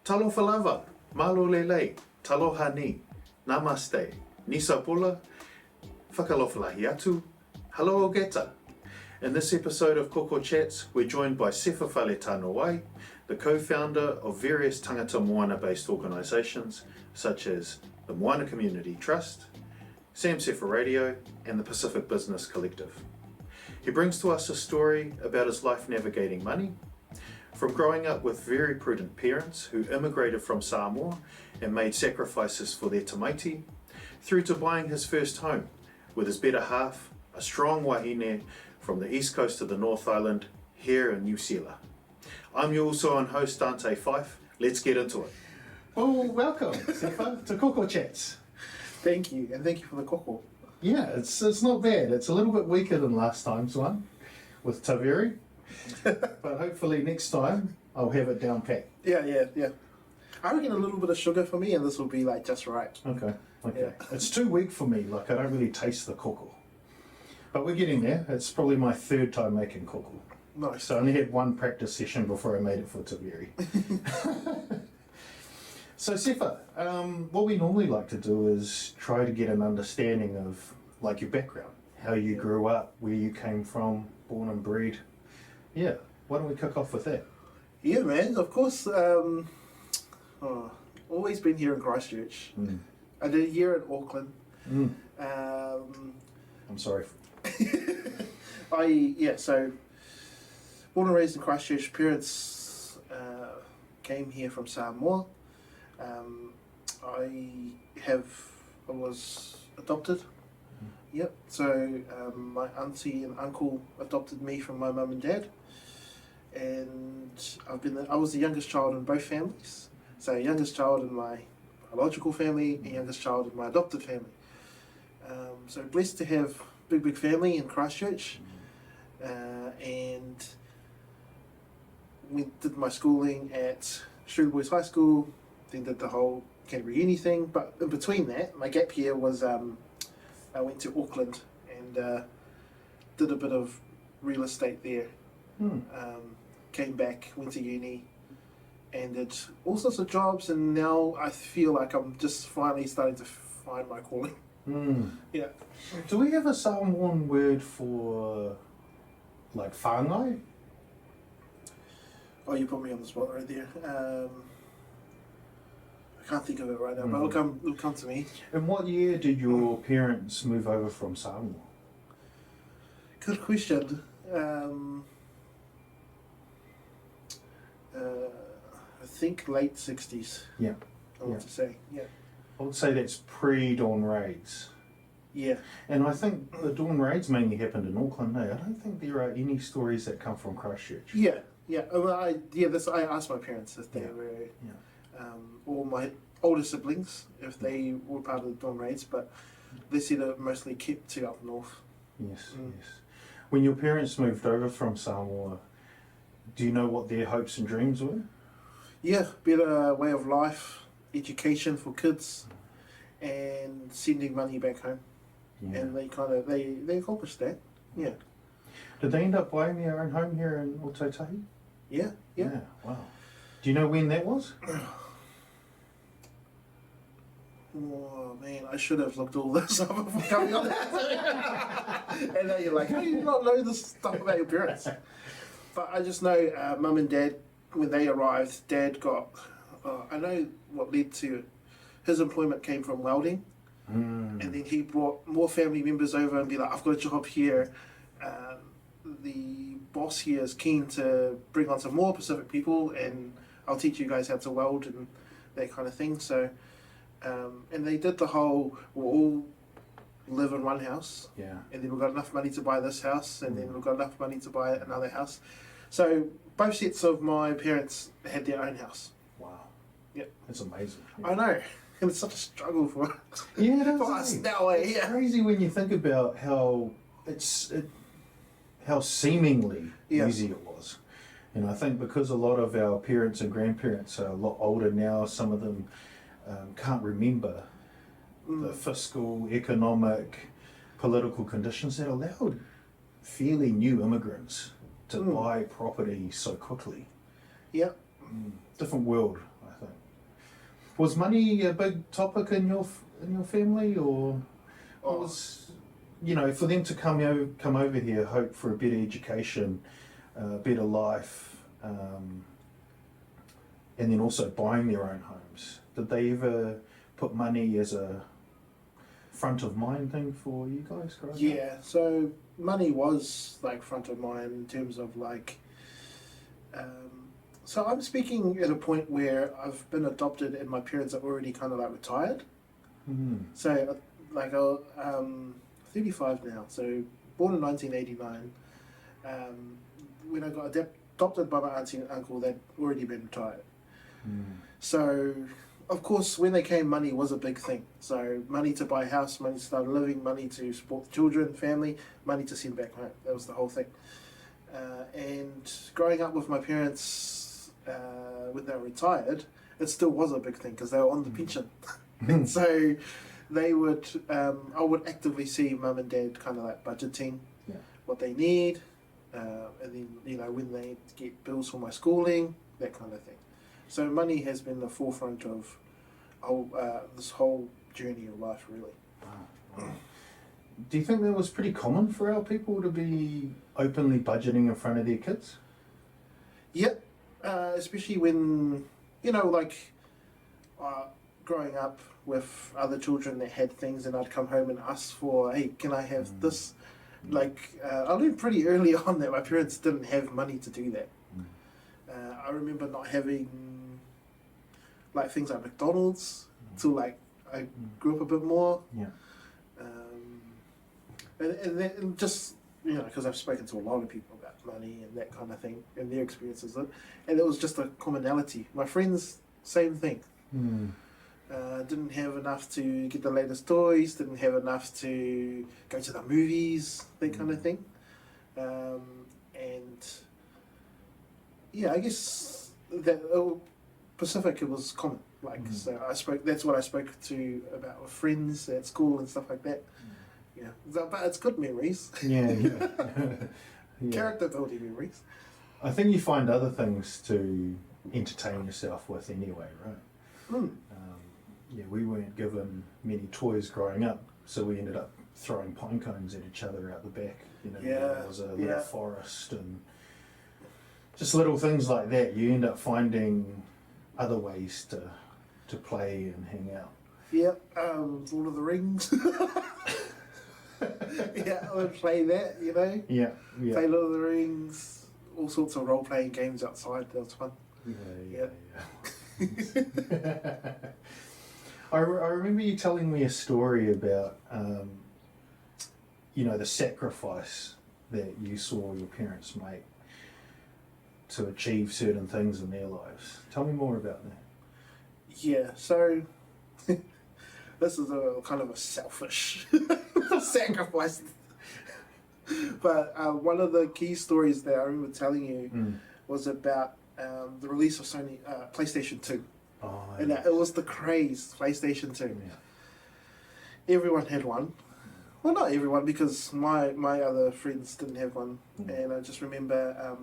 Talofa lava, malo lelei, taloha ni, namaste, nisapula, whakalofalahi atu, hello ogeta. In this episode of KOKO Chats, we're joined by Sefa Faletanoai, the co-founder of various tangata Moana-based organisations such as the Moana Community Trust, SamSefa Radio and the Pacific Business Collective. He brings to us a story about his life navigating money, from growing up with very prudent parents who immigrated from Samoa and made sacrifices for their tamaiti, through to buying his first home with his better half, a strong wahine from the east coast of the North Island, here in New Zealand. I'm your also on host Dante Fife. Let's get into it. Well, welcome, Sefa, to KOKO Chats. Thank you, and thank you for the koko. Yeah, it's not bad. It's a little bit weaker than last time's one with Taveri, but hopefully next time I'll have it down pat. Yeah. I reckon a little bit of sugar for me, and this will be like just right. Okay. Yeah. It's too weak for me. Like, I don't really taste the koko. But we're getting there. It's probably my third time making koko. Nice. So I only had one practice session before I made it for Taveri. So Sefa, what we normally like to do is try to get an understanding of like your background, how you grew up, where you came from, born and bred. Yeah, why don't we kick off with that? Yeah, man. Of course. Always been here in Christchurch. I did a year in Auckland. I'm sorry. So born and raised in Christchurch. Parents came here from Samoa. I was adopted. Yep. So my auntie and uncle adopted me from my mum and dad, and I was the youngest child in both families. So youngest child in my biological family and youngest child in my adopted family. So blessed to have big family in Christchurch, and did my schooling at Shrew Boys High School. Then did the whole Canterbury Uni thing, but in between that, my gap year was I went to Auckland and did a bit of real estate there. Came back, went to uni, and did all sorts of jobs, and now I feel like I'm just finally starting to find my calling. Yeah. Do we have a Samoan word for like whāngai? Oh, you put me on the spot right there. I can't think of it right now, but it'll come to me. In what year did your parents move over from Samoa? Good question. I think late 60s. Yeah. I want to say. Yeah. I would say that's pre-Dawn Raids. Yeah. And I think the Dawn Raids mainly happened in Auckland. I don't think there are any stories that come from Christchurch. Yeah. Well, I asked my parents if they were, or my older siblings if they were part of the Dawn Raids, but they said it mostly kept to up north. Yes. When your parents moved over from Samoa, do you know what their hopes and dreams were? Yeah, better way of life, education for kids, and sending money back home. Yeah. And they accomplished that. Yeah. Did they end up buying their own home here in Otautahi? Yeah. Wow. Do you know when that was? Oh man, I should have looked all this up before coming on that. And now you're like, how do you not know this stuff about your parents? But I just know mum and dad, when they arrived, dad got, I know what led to his employment came from welding. And then he brought more family members over and be like, I've got a job here. The boss here is keen to bring on some more Pacific people, and I'll teach you guys how to weld and that kind of thing. So, and they did the whole, we'll all live in one house, and then we've got enough money to buy this house, and then we've got enough money to buy another house. So both sets of my parents had their own house. Wow. Yep. That's amazing. Yeah. I know. And it's such a struggle for us now. It's crazy when you think about how how seemingly easy it was. And I think because a lot of our parents and grandparents are a lot older now, some of them can't remember the fiscal, economic, political conditions that allowed fairly new immigrants to buy property so quickly. Yeah. Different world, I think. Was money a big topic in your family, or what Oh. was, for them to come over here, hope for a better education, better life, and then also buying their own homes? Did they ever put money as a front of mind thing for you guys growing up? Yeah, so money was like front of mind in terms of like, so I'm speaking at a point where I've been adopted and my parents are already kind of like retired. Mm. So like I'm 35 now, so born in 1989. When I got adopted by my auntie and uncle, they'd already been retired. Mm. So of course, when they came, money was a big thing. So money to buy a house, money to start a living, money to support the children, family, money to send back home. That was the whole thing. And growing up with my parents, when they were retired, it still was a big thing because they were on the pension. And so they would, I would actively see mum and dad kind of like budgeting what they need, and then, when they get bills for my schooling, that kind of thing. So money has been the forefront of this whole journey of life, really. Wow. Do you think that was pretty common for our people to be openly budgeting in front of their kids? Yep, especially when, growing up with other children that had things, and I'd come home and ask for, hey, can I have this? I learned pretty early on that my parents didn't have money to do that. I remember not having things like McDonald's till I grew up a bit more. Yeah. And just, because I've spoken to a lot of people about money and that kind of thing and their experiences, and it was just a commonality. My friends, same thing. Didn't have enough to get the latest toys, didn't have enough to go to the movies, that kind of thing. And yeah, I guess that Pacific, it was common. So that's what I spoke to about with friends at school and stuff like that. Yeah, but it's good memories. Yeah. Character building memories. I think you find other things to entertain yourself with anyway, right? We weren't given many toys growing up, so we ended up throwing pine cones at each other out the back. There was a little forest and just little things like that. You end up finding other ways to play and hang out. Yeah, Lord of the Rings. Yeah, I would play that, Yeah. Play Lord of the Rings, all sorts of role-playing games outside. That was fun. Yeah. I remember you telling me a story about, the sacrifice that you saw your parents make to achieve certain things in their lives. Tell me more about that. Yeah, so this is a kind of a selfish sacrifice. But one of the key stories that I remember telling you was about the release of Sony PlayStation 2. Oh, and yes. It was the craze, PlayStation 2. Yeah. Everyone had one. Well, not everyone, because my other friends didn't have one. And I just remember,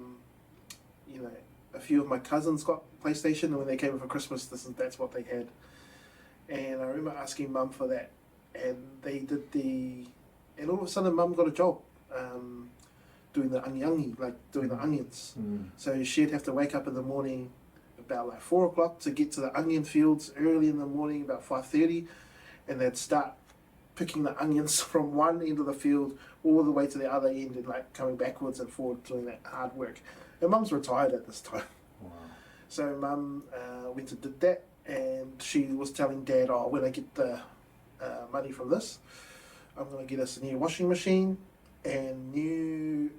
a few of my cousins got PlayStation, and when they came for Christmas, that's what they had. And I remember asking Mum for that, and they did and all of a sudden Mum got a job doing the anyangi, doing the onions. So she'd have to wake up in the morning about 4 o'clock to get to the onion fields early in the morning, about 5:30, and they'd start picking the onions from one end of the field all the way to the other end, and coming backwards and forward doing that hard work. And Mum's retired at this time. Wow. So Mum went and did that, and she was telling Dad, when I get the money from this, I'm going to get us a new washing machine and new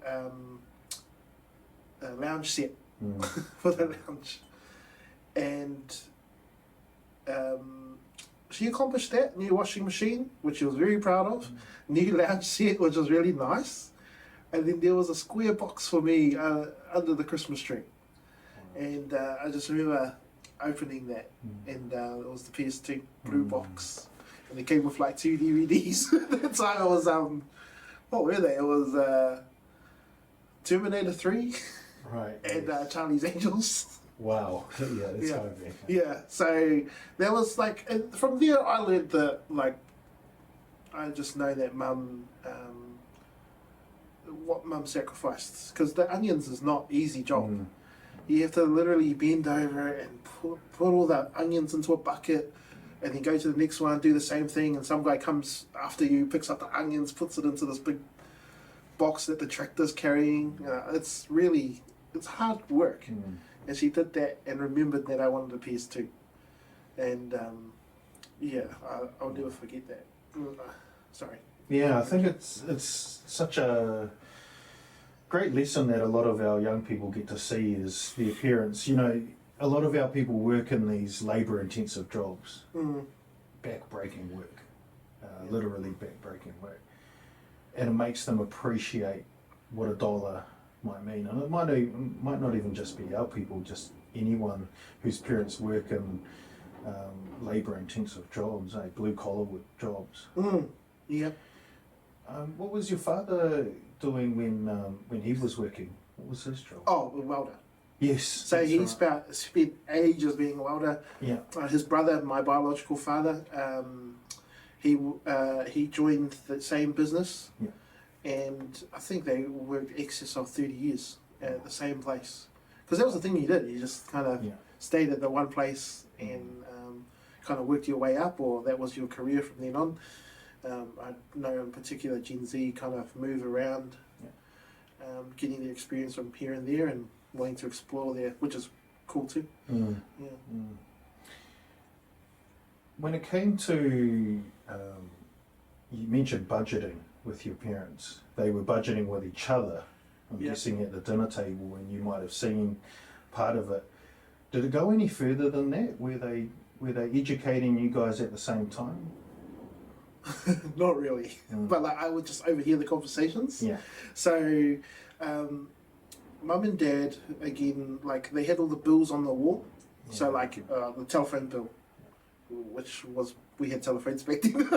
lounge set for the lounge. And she accomplished that, new washing machine, which she was very proud of, new lounge set, which was really nice. And then there was a square box for me under the Christmas tree. And I just remember opening that, and it was the PS2 blue box. And it came with 2 DVDs. At the time it was, what were they? It was Terminator 3 right, and Charlie's Angels. Wow. Yeah, it's Yeah. hard, man. Yeah, so there was like, and from there I learned that, like, I just know that Mum, what Mum sacrificed, because the onions is not easy job. You have to literally bend over and put all the onions into a bucket, and then go to the next one, do the same thing, and some guy comes after you, picks up the onions, puts it into this big box that the tractor's carrying. It's hard work. And she did that and remembered that I wanted a PS2. And I'll never forget that. Sorry. Yeah, I think it's such a great lesson that a lot of our young people get to see is the appearance. You know, a lot of our people work in these labour-intensive jobs, back-breaking work, literally back-breaking work, and it makes them appreciate what a dollar might mean. And it might not even just be our people, just anyone whose parents work in labour-intensive jobs, blue-collar jobs. Yeah. What was your father doing when he was working? What was his job? Oh, a welder. Yes. So he spent ages being a welder. Yeah. His brother, my biological father, he joined the same business. Yeah. And I think they worked excess of 30 years at the same place. Because that was the thing you did. You just kind of stayed at the one place and kind of worked your way up, or that was your career from then on. I know in particular Gen Z kind of move around, getting the experience from here and there and wanting to explore there, which is cool too. When it came to, you mentioned budgeting with your parents. They were budgeting with each other, I'm guessing at the dinner table, and you might have seen part of it. Did it go any further than that? Were they educating you guys at the same time? Not really, but like I would just overhear the conversations. Yeah. So, Mum and Dad, again, like they had all the bills on the wall. Yeah. So like the telephone bill, which was, we had telephones back then.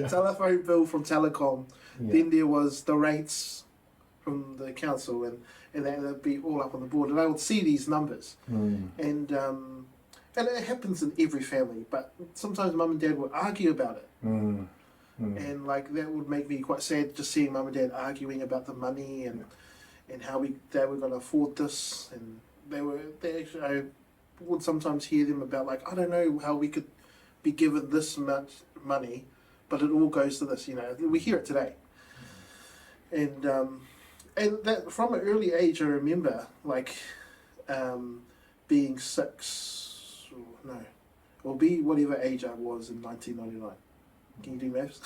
Telephone bill from Telecom. Yeah. Then there was the rates from the council, and that would be all up on the board. And I would see these numbers, and it happens in every family. But sometimes Mum and Dad would argue about it. And like that would make me quite sad, just seeing Mum and Dad arguing about the money and how they were going to afford this, and I would sometimes hear them about, like, I don't know how we could be given this much money, but it all goes to this. You know, we hear it today, and that from an early age I remember, like being 6, or be whatever age I was in 1999. Can you do maths?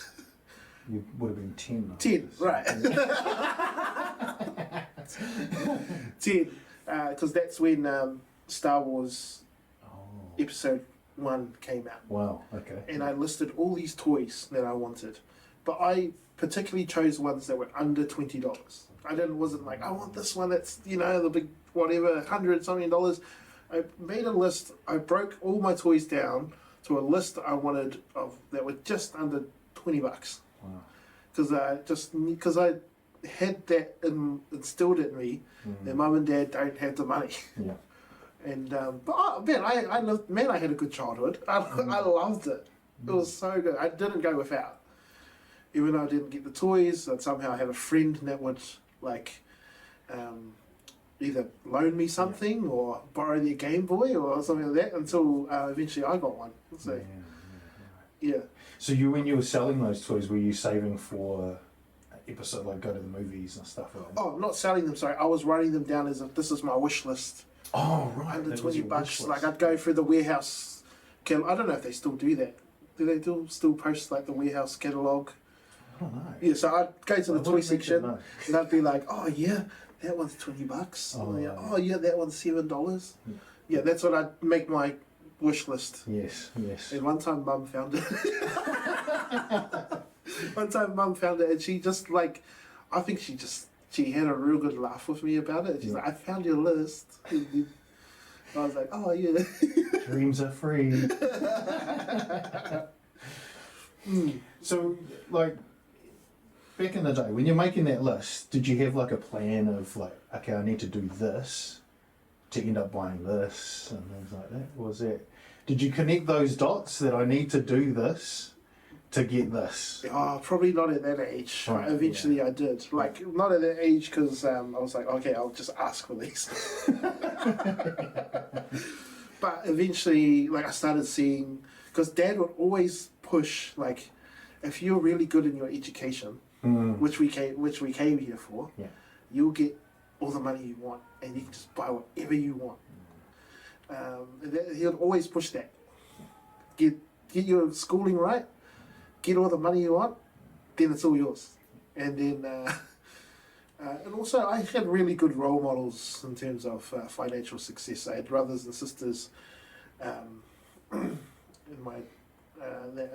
You would have been 10. 10, right. 10, because that's when Star Wars Episode 1 came out. Wow, okay. And I listed all these toys that I wanted, but I particularly chose ones that were under $20. Wasn't like, I want this one that's, the big whatever, $100 something. I made a list. I broke all my toys down to a list I wanted of that were just under $20. Wow. Because I had that instilled in me that Mum and Dad don't have the money. Yeah. And I had a good childhood. I loved it. It was so good. I didn't go without. Even though I didn't get the toys, I'd somehow have a friend that would either loan me something or borrow their Game Boy or something like that, until eventually I got one. So, yeah. So when you were selling those toys, were you saving for episode, like go to the movies and stuff like that? Oh, not selling them, sorry. I was writing them down as if this is my wish list. Oh, right. Under $20. Like I'd go through the warehouse. I don't know if they still do that. Do they still post like the warehouse catalogue? I don't know. Yeah, so I'd go to the toy section and I'd be like, oh yeah, that one's $20. Oh yeah, that one's $7. Yeah, that's what I'd make my wish list. Yes. And one time Mum found it. And she just like, I think she had a real good laugh with me about it. She's like, I found your list. And I was like, oh yeah. Dreams are free. So, like, back in the day, when you're making that list, did you have like a plan of like, okay, I need to do this to end up buying this and things like that? Was it? Did you connect those dots that I need to do this to get this? Oh, probably not at that age. Right, Eventually I did. Like, not at that age because I was like, okay, I'll just ask for these. But eventually, like, I started seeing, because Dad would always push, like, if you're really good in your education, which we came here for, you'll get all the money you want and you can just buy whatever you want. He would always push that. Get your schooling right, get all the money you want, then it's all yours. And then, and also I had really good role models in terms of financial success. I had brothers and sisters in my that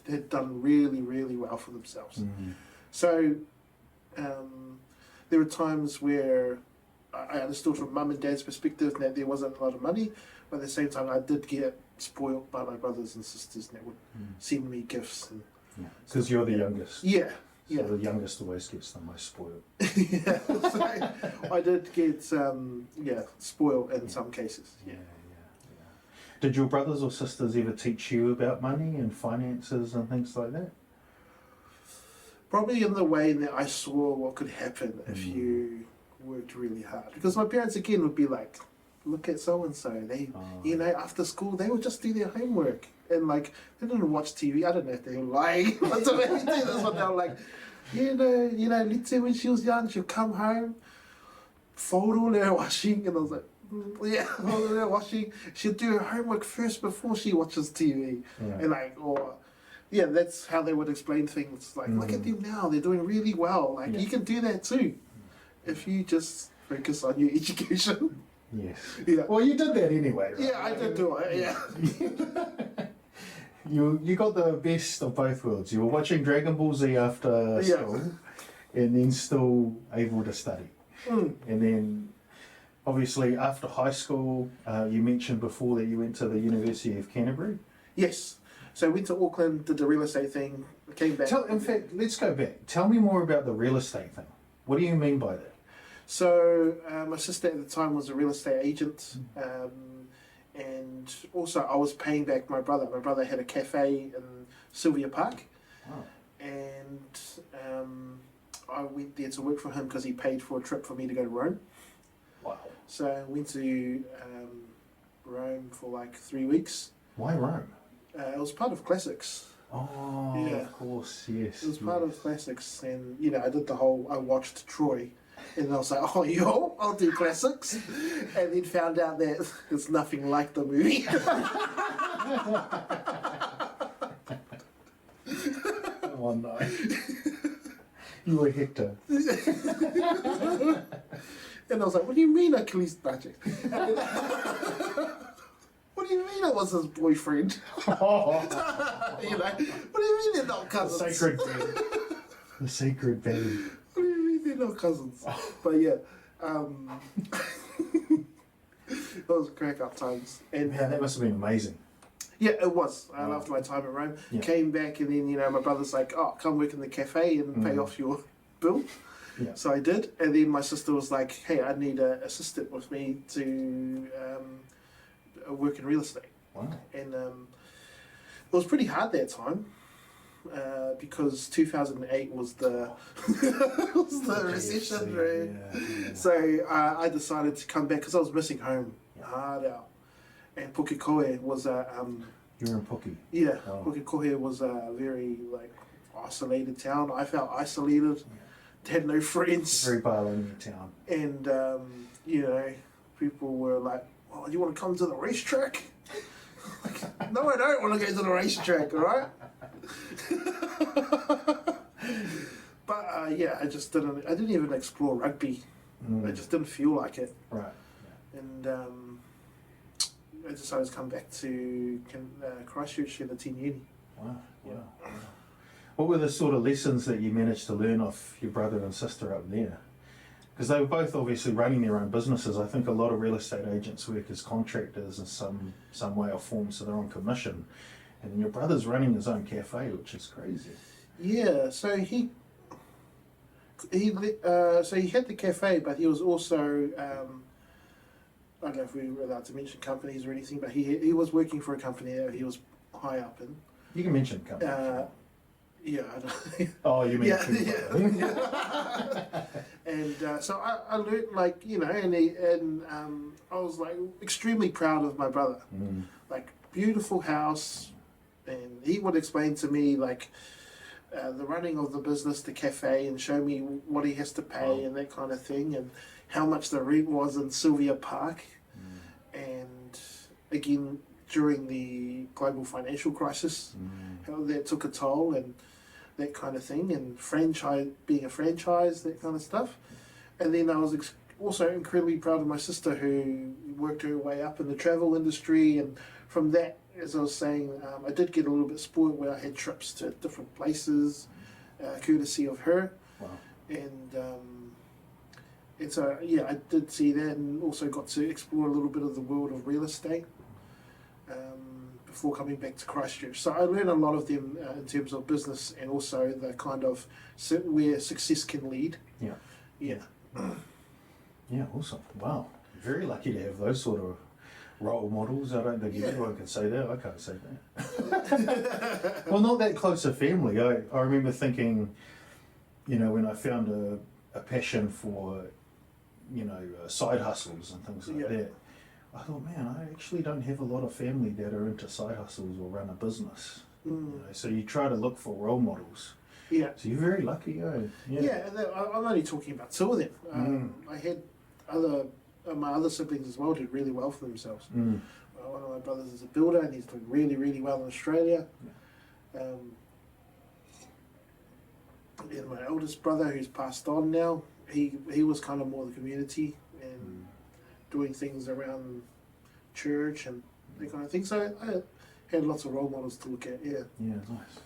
had done really, really well for themselves. So there were times where I understood from mum and dad's perspective that there wasn't a lot of money, but at the same time I did get spoiled by my brothers and sisters that would send me gifts. Because you're the youngest. Yeah. So the youngest always gets the most spoiled. Yeah, so I did get spoiled in some cases. Yeah. Did your brothers or sisters ever teach you about money and finances and things like that? Probably in the way that I saw what could happen if you worked really hard. Because my parents again would be like, look at so and so. They, after school they would just do their homework and like they didn't watch TV. I don't know if they were lying. That's what they were like. Let's say when she was young, she'd come home, fold all her washing, and I was like, fold all her washing. She'd do her homework first before she watches TV, and that's how they would explain things. Like, look at them now; they're doing really well. Like, you can do that too, if you just focus on your education. Yes. Yeah. Well, you did that anyway, right? Yeah, I did do it. Yeah. You got the best of both worlds. You were watching Dragon Ball Z after school, and then still able to study. And then, obviously, after high school, you mentioned before that you went to the University of Canterbury. Yes. So I went to Auckland, did the real estate thing, came back. In fact, let's go back. Tell me more about the real estate thing. What do you mean by that? So my sister at the time was a real estate agent. And also I was paying back my brother. My brother had a cafe in Sylvia Park. Wow. And I went there to work for him because he paid for a trip for me to go to Rome. Wow. So I went to Rome for like 3 weeks. Why Rome? It was part of Classics. Oh, yeah. Of course, yes. It was part of Classics. And, I did I watched Troy. And I was like, I'll do Classics. And then found out that it's nothing like the movie. Oh no. You were Hector. And I was like, what do you mean Achilles budget? What do you mean it was his boyfriend? What do you mean they're not cousins? The sacred band. The sacred band. What do you mean they're not cousins? But yeah, it was crack up times. And man, that must have been amazing. Yeah, it was. I loved my time at Rome. Yeah. Came back and then, my brother's like, oh, come work in the cafe and pay off your bill. Yeah. So I did. And then my sister was like, hey, I need an assistant with me to work in real estate. Wow. And it was pretty hard that time. Because 2008 was the recession, right? Yeah. So I decided to come back because I was missing home hard out. And Pukekohe was a you were in Puke? Yeah, oh. Pukekohe was a very isolated town. I felt isolated. Had no friends. Very bilingual town. And people were like, "Oh, you want to come to the racetrack?" Like, no, I don't want to go to the racetrack. All right. But I just didn't. I didn't even explore rugby. I just didn't feel like it. Right. Yeah. And I decided to come back to Christchurch in the teen uni. Wow. Yeah. Wow. What were the sort of lessons that you managed to learn off your brother and sister up there? Because they were both obviously running their own businesses. I think a lot of real estate agents work as contractors in some way or form, so they're on commission. And your brother's running his own cafe, which is crazy. Yeah, so he had the cafe, but he was also I don't know if we were allowed to mention companies or anything, but he was working for a company that he was high up in. You can mention companies. Yeah, I don't. Oh, you mean yeah. And so I learned, like, you know, and I was like extremely proud of my brother. Like, beautiful house, and he would explain to me like the running of the business, the cafe, and show me what he has to pay and that kind of thing, and how much the rent was in Sylvia Park. And again, during the global financial crisis, how that took a toll and that kind of thing, and being a franchise, that kind of stuff. And then I was also incredibly proud of my sister, who worked her way up in the travel industry, and from that, as I was saying, I did get a little bit spoiled where I had trips to different places, courtesy of her. Wow. And so, yeah, I did see that, and also got to explore a little bit of the world of real estate before coming back to Christchurch. So I learned a lot of them in terms of business, and also the kind of where success can lead. Yeah. Yeah. Yeah, awesome. Wow. Very lucky to have those sort of role models. I don't think everyone can say that. I can't say that. Well, not that close a family. I remember thinking, you know, when I found a passion for, you know, side hustles and things like that, I thought, man, I actually don't have a lot of family that are into side hustles or run a business. You know, so you try to look for role models. Yeah. So you're very lucky, eh? Yeah, and I'm only talking about two of them. I had my other siblings as well did really well for themselves. One of my brothers is a builder, and he's doing really, really well in Australia. And my eldest brother, who's passed on now, he was kind of more the community and doing things around church and that kind of thing. So I had lots of role models to look at. Yeah. Yeah, nice.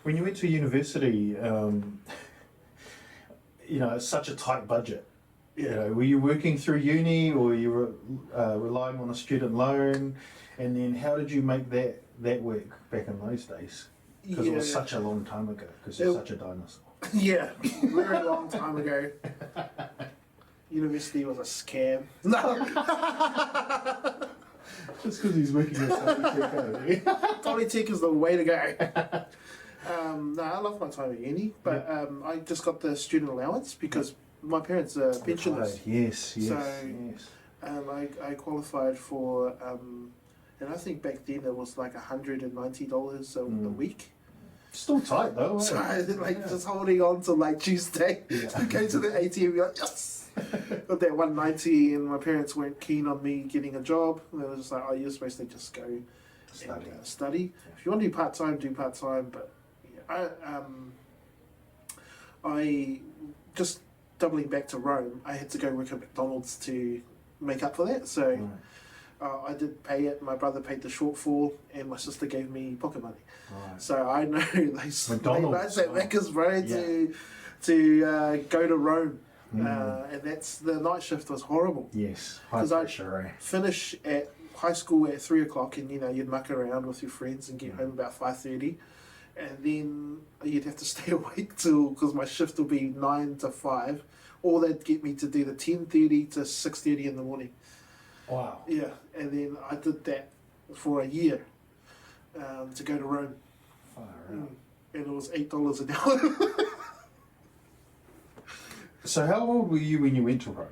When you went to university, you know, it's such a tight budget. Yeah. You know, were you working through uni, or you were relying on a student loan? And then how did you make that work back in those days? Because it was such a long time ago, because you're such a dinosaur. Yeah, very long time ago. University was a scam. No. Just because he's working at Polytech. Polytech is the way to go. No, I love my time at uni, but I just got the student allowance because my parents are pensioners. Yes. I qualified for, and I think back then it was like $190 a week. Still tight though. So I just holding on to like Tuesday to go to the ATM and be like, yes! Got that $190, and my parents weren't keen on me getting a job. And they were just like, oh, you're supposed to just go and study. Yeah. If you want to do part-time, do part-time. But yeah, I just doubling back to Rome, I had to go work at McDonald's to make up for that. So I did pay it. My brother paid the shortfall, and my sister gave me pocket money. Right. So I know they McDonald's at Macca's, bro, to go to Rome. And the night shift was horrible. Yes, because I'd finish at high school at 3 o'clock, and you know you'd muck around with your friends and get home about 5:30, and then you'd have to stay awake because my shift would be 9 to 5, or they'd get me to do the 10:30 to 6:30 in the morning. Wow. Yeah, and then I did that for a year to go to Rome. Far out. And it was $8 an hour. So how old were you when you went to Rome?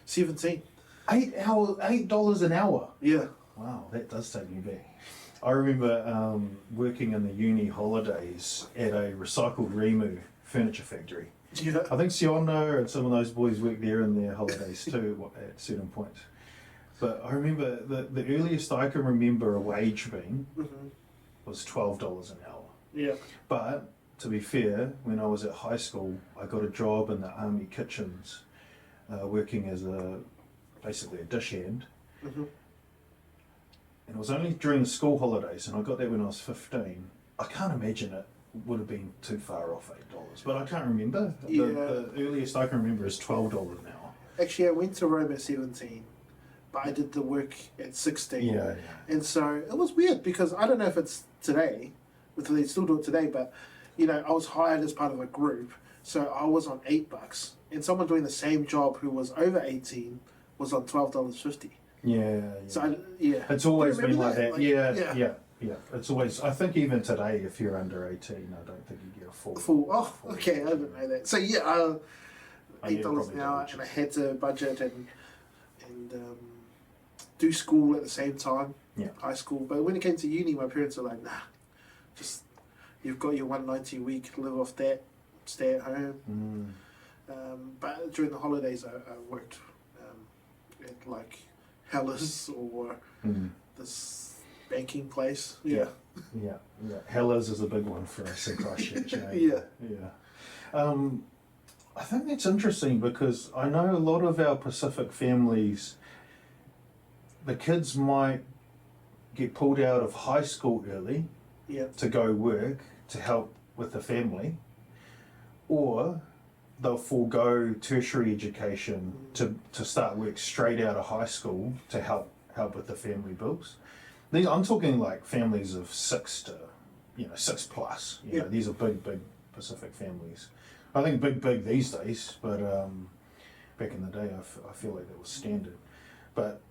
17. $8 an hour? Yeah. Wow, that does take me back. I remember working in the uni holidays at a recycled Remu furniture factory. Yeah. I think Siondo and some of those boys worked there in their holidays too at certain points. But I remember the earliest I can remember a wage being was $12 an hour. Yeah. But to be fair, when I was at high school, I got a job in the army kitchens, working as basically a dish hand. And it was only during the school holidays, and I got that when I was 15. I can't imagine it would have been too far off $8, but I can't remember. The earliest I can remember is $12 an hour. Actually, I went to Rome at 17, but I did the work at 16. Yeah. And so it was weird because I don't know if it's today, whether they still do it today, but you know, I was hired as part of a group, so I was on $8, and someone doing the same job who was over 18 was on $12.50. Yeah. So yeah, It's always Do you been like remember that. that? Yeah. It's always. I think even today, if you're under 18, I don't think you get a full. Full. Oh, okay, I didn't know that. So yeah, Oh, yeah, $8 probably an hour, double and I check. had to budget and do school at the same time. Yeah. High school, but when it came to uni, my parents were like, "Nah, just you've got your 190 a week, live off that, stay at home." But during the holidays, I worked at like Hellas or this banking place. Yeah. Hellas is a big one for us in Christchurch. Yeah. I think that's interesting because I know a lot of our Pacific families, the kids might get pulled out of high school early to go work to help with the family, or they'll forego tertiary education to start work straight out of high school to help with the family bills. I'm talking like families of 6 to 6 plus. These are big Pacific families. I think big these days, but back in the day, I feel like that was standard. But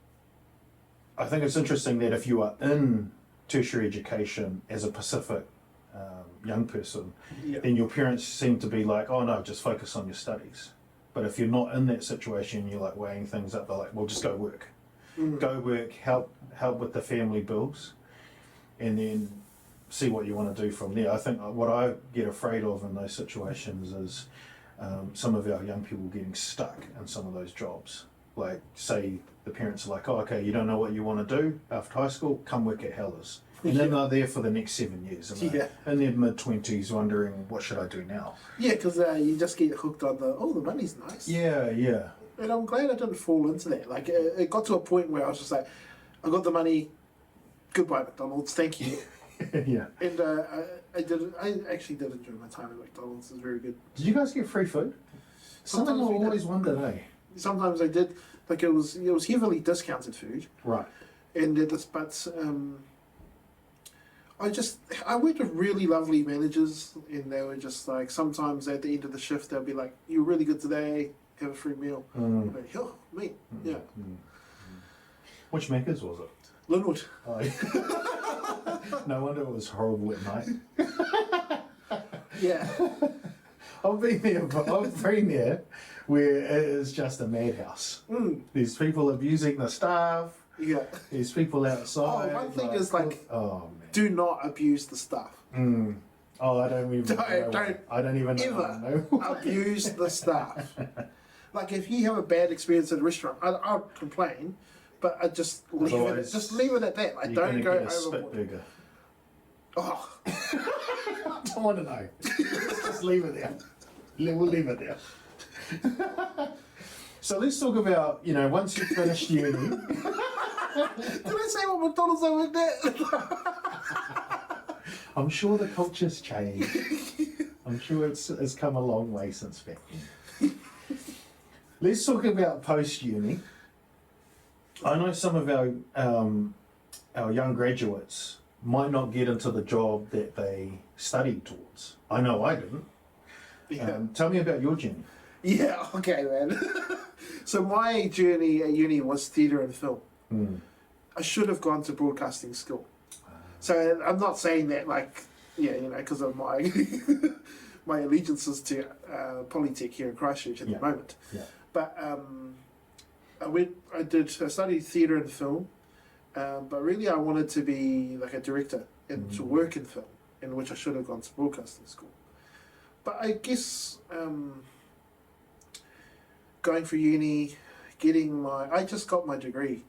I think it's interesting that if you are in tertiary education as a Pacific young person, then your parents seem to be like, oh no, just focus on your studies. But if you're not in that situation, you're like weighing things up, they're like, well, just go work. Go work, help with the family bills, and then see what you want to do from there. I think what I get afraid of in those situations is some of our young people getting stuck in some of those jobs. Like, say the parents are like, oh, okay, you don't know what you want to do after high school, come work at Hellas. And then they're there for the next 7 years, and they're in their mid-20s wondering, what should I do now? Yeah, because you just get hooked on the money's nice. Yeah. And I'm glad I didn't fall into that. Like, it got to a point where I was just like, I got the money, goodbye McDonald's, thank you. Yeah. And I actually did enjoy my time at McDonald's. It was very good. Did you guys get free food? Something I always wondered, eh? Sometimes I did. Like, it was heavily discounted food. Right. And I worked with really lovely managers, and they were just like, sometimes at the end of the shift, they'll be like, you're really good today, have a free meal. I'm like, oh, me, yeah. Which Macca's was it? Linwood. Oh, yeah. No wonder it was horrible at night. Yeah. I've been there where it is just a madhouse. There's people abusing the staff. Yeah. There's people outside. Oh, one thing is like, oh, man. Do not abuse the staff. Oh, I don't even know. I don't even ever abuse the staff. Like, if you have a bad experience at a restaurant, I'll complain, but I just leave it at that. Like, don't go overboard. Oh. I don't want to know. Just leave it there. We'll leave it there. So let's talk about, once you finished uni. Did I say what McDonald's I worked at? I'm sure the culture's changed. I'm sure it's come a long way since back then. Let's talk about post-uni. I know some of our young graduates might not get into the job that they studied towards. I know I didn't. Yeah. Tell me about your journey. Yeah, okay, man. So my journey at uni was theatre and film. I should have gone to broadcasting school. So I'm not saying that because of my my allegiances to Polytech here in Christchurch at the moment. Yeah. But I studied theatre and film, but really I wanted to be like a director and to work in film, in which I should have gone to broadcasting school. But I guess going for uni, I just got my degree.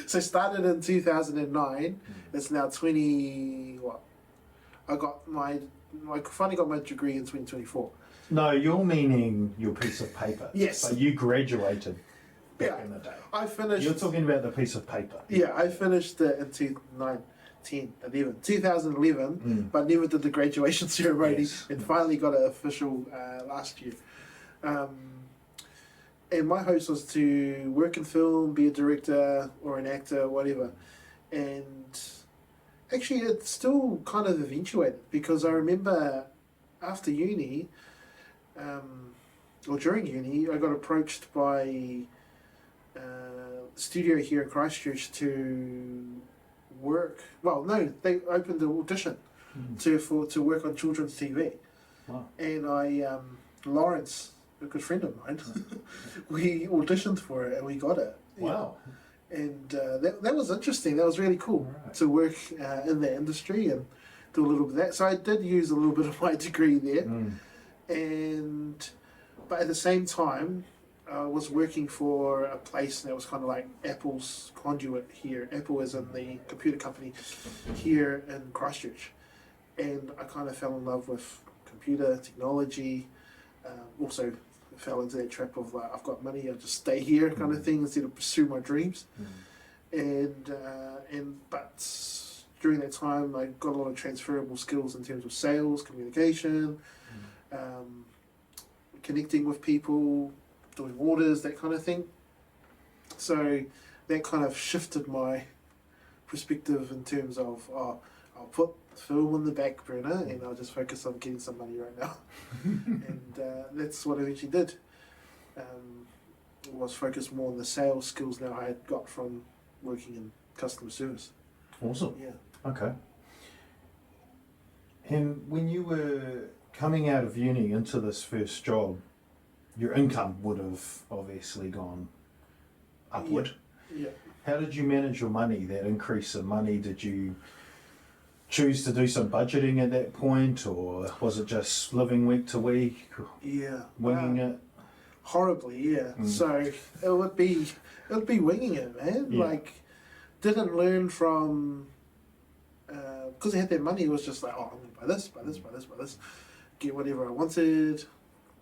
So started in 2009. It's now 20. What? I finally got my degree in 2024. No, you're meaning your piece of paper. Yes. So you graduated back in the day. I finished. You're talking about the piece of paper. Yeah, I finished it in 2011, but never did the graduation ceremony, and finally got it official last year. And my hopes was to work in film, be a director or an actor, whatever. And actually, it still kind of eventuated, because I remember after uni, or during uni, I got approached by studio here in Christchurch to work. Well, no, they opened an audition to work on children's TV. Wow. And I, Lawrence, a good friend of mine, we auditioned for it and we got it. Wow. And that was interesting. That was really cool to work in the industry and do a little bit of that. So I did use a little bit of my degree there. But at the same time, I was working for a place that was kind of like Apple's conduit here. Apple is in the computer company here in Christchurch. And I kind of fell in love with computer technology. Also fell into that trap of like, I've got money, I'll just stay here kind of thing instead of pursue my dreams. But during that time, I got a lot of transferable skills in terms of sales, communication, connecting with people, doing orders, that kind of thing. So that kind of shifted my perspective in terms of, I'll put film on the back burner and I'll just focus on getting some money right now. And that's what I eventually did. Was focused more on the sales skills now I had got from working in customer service. Awesome. Yeah. Okay. And when you were coming out of uni into this first job, your income would have obviously gone upward. Yeah. How did you manage your money, that increase in money? Did you choose to do some budgeting at that point, or was it just living week to week, Yeah. winging it? Horribly, yeah. So it would be winging it, man. Yeah. Like, didn't learn from, because I had that money, it was just like, oh, I'm gonna buy this, buy this, buy this, buy this, get whatever I wanted,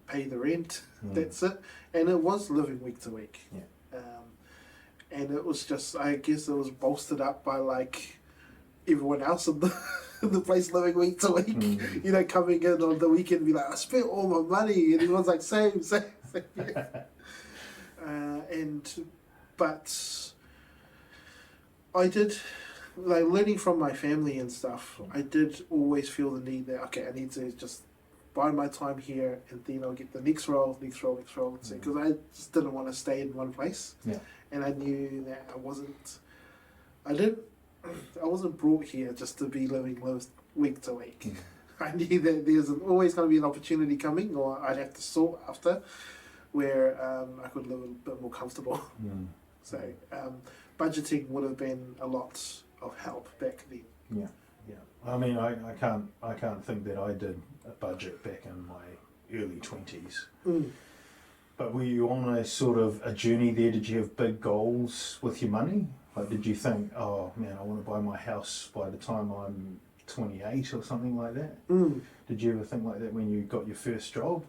pay the rent, that's it. And it was living week to week. Yeah. And it was just, I guess it was bolstered up by like everyone else in the place living week to week. You know, coming in on the weekend and be like, I spent all my money, and everyone's like, same. Yeah. But I did, like, learning from my family and stuff, I did always feel the need that, okay, I need to just buy my time here and then I'll get the next role, because I just didn't want to stay in one place. Yeah. And I knew that I wasn't brought here just to be living week to week. I knew that there's always going to be an opportunity coming, or I'd have to sort after, where I could live a bit more comfortable. So budgeting would have been a lot of help back then. Yeah, yeah. I mean, I can't think that I did a budget back in my early 20s. But were you on a sort of a journey there? Did you have big goals with your money? Like, did you think, oh man, I want to buy my house by the time I'm 28 or something like that? Did you ever think like that when you got your first job?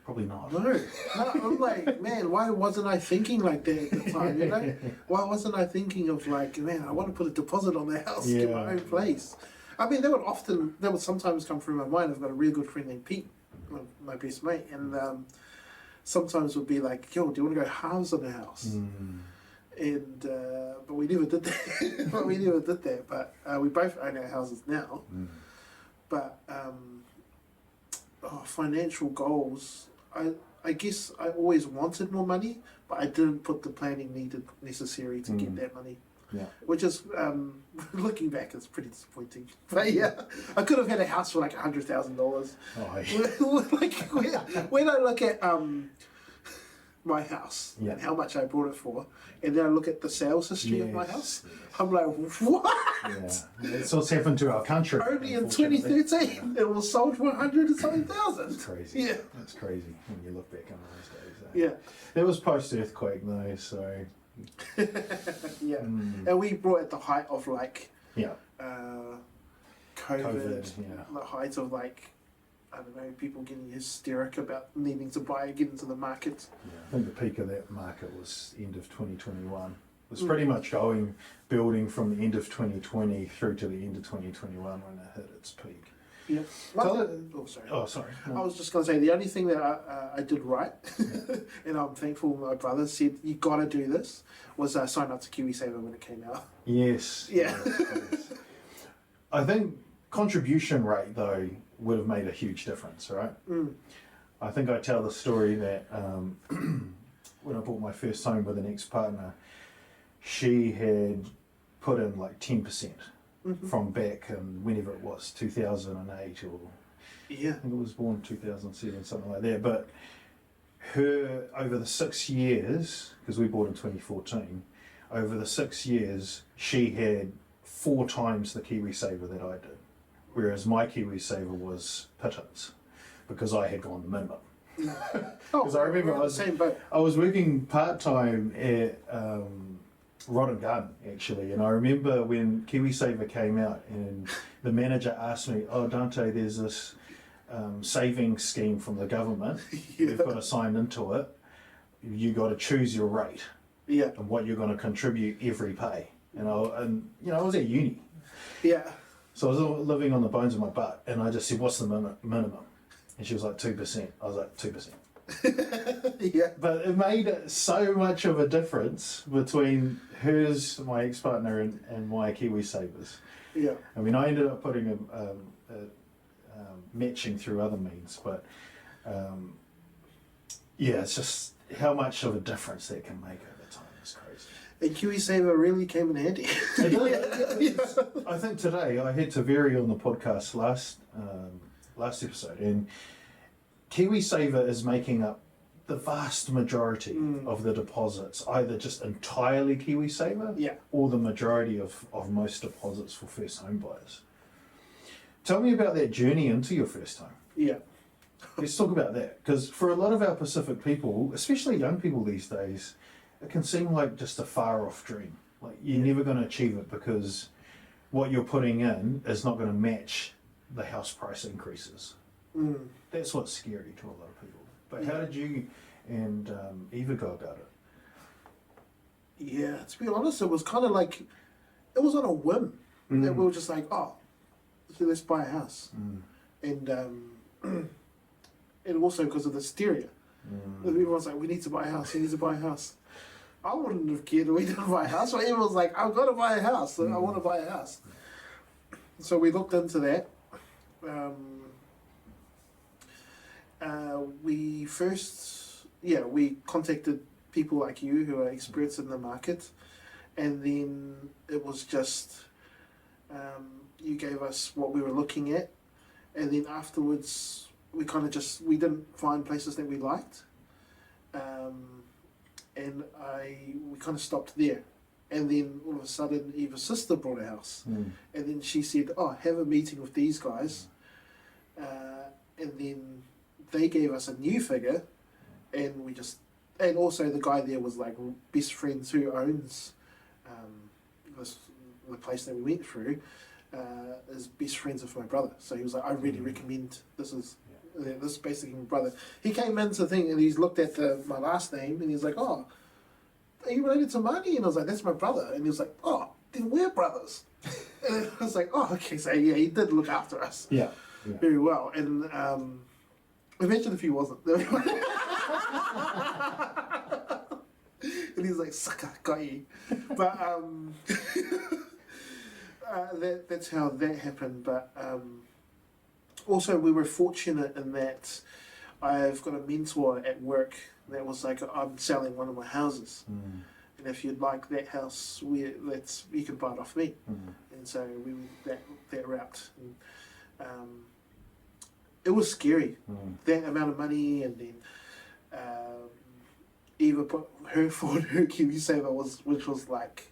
Probably not. No, I'm like, man, why wasn't I thinking like that at the time, you know? Why wasn't I thinking of like, man, I want to put a deposit on the house, get my own place. I mean, that would sometimes come through my mind. I've got a really good friend named Pete, my best mate, and sometimes would be like, yo, do you want to go halves on the house? And but we never did that. But we both own our houses now. But financial goals, I guess I always wanted more money, but I didn't put the planning necessary to get that money. Yeah. Which is, looking back, it's pretty disappointing. But yeah, I could have had a house for like $100,000. Oh, yeah. Like when I look at my house and how much I bought it for, and then I look at the sales history of my house, I'm like, what? Yeah, it's what's happened to our country. Only in 2013, it was sold for 100 and something thousand. That's crazy. Yeah, that's crazy when you look back on those days. Yeah, that was post-earthquake though, so. Yeah, and we brought at the height of like COVID, the height of like, I don't know, people getting hysteric about needing to get into the market. Yeah, I think the peak of that market was end of 2021. It was pretty much building from the end of 2020 through to the end of 2021 when it hit its peak. Yeah. Sorry. I was just going to say, the only thing that I did right, and I'm thankful my brother said, you got to do this, was sign up to Kiwistyle when it came out. Yes. Yeah. Yes. I think contribution rate, though, would have made a huge difference, right? I think I tell the story that when I bought my first home with an ex-partner, she had put in like 10% from back and whenever it was, 2008 or Yeah. I think it was born 2007, something like that. But her, over the 6 years, because we bought in 2014, over the 6 years, she had 4 times the KiwiSaver that I did. Whereas my KiwiSaver was pittance, because I had gone the minimum. Because I remember I was working part-time at Rod and Gun, actually, and I remember when KiwiSaver came out and the manager asked me, oh Dante, there's this savings scheme from the government, you've got to sign into it, you got to choose your rate and what you're going to contribute every pay. And I was at uni, so I was living on the bones of my butt, and I just said, what's the minimum? And she was like 2%. I was like 2%. But it made so much of a difference between hers, my ex-partner, and my KiwiSavers. I mean, I ended up putting matching through other means, but it's just how much of a difference that can make over time is crazy. And KiwiSaver really came in handy. I think today I had to vary on the podcast last episode, and KiwiSaver is making up the vast majority of the deposits, either just entirely KiwiSaver or the majority of most deposits for first home buyers. Tell me about that journey into your first home. Let's talk about that, because for a lot of our Pacific people, especially young people these days, it can seem like just a far off dream. Like you're never going to achieve it because what you're putting in is not going to match the house price increases. That's what's scary to a lot of people. But how did you and Eva go about it? To be honest, it was kind of like, it was on a whim. That we were just like, oh, let's buy a house. And and also because of the hysteria. Everyone's like, we need to buy a house, we need to buy a house. I wouldn't have cared if we didn't buy a house, but everyone's like, I've got to buy a house, I want to buy a house. So we looked into that. We contacted people like you who are experts in the market, and then it was just, you gave us what we were looking at, and then afterwards we we didn't find places that we liked, and we kind of stopped there. And then all of a sudden Eva's sister brought a house, and then she said, oh, have a meeting with these guys, and then they gave us a new figure, and also the guy there was like best friends who owns the place that we went through, is best friends with my brother. So he was like, I really recommend this is basically my brother. He came into the thing and he's looked at my last name and he's like, oh, are you related to Marty? And I was like, that's my brother. And he was like, oh, then we're brothers. And I was like, oh, okay. So yeah, he did look after us very well. And imagine if he wasn't. And he's like, sucker, got you. But that's how that happened. But also we were fortunate in that I've got a mentor at work that was like, I'm selling one of my houses, and if you'd like that house, you can buy it off me. And so we went that route. And, it was scary, that amount of money, and then Eva put her forward her KiwiSaver, which was like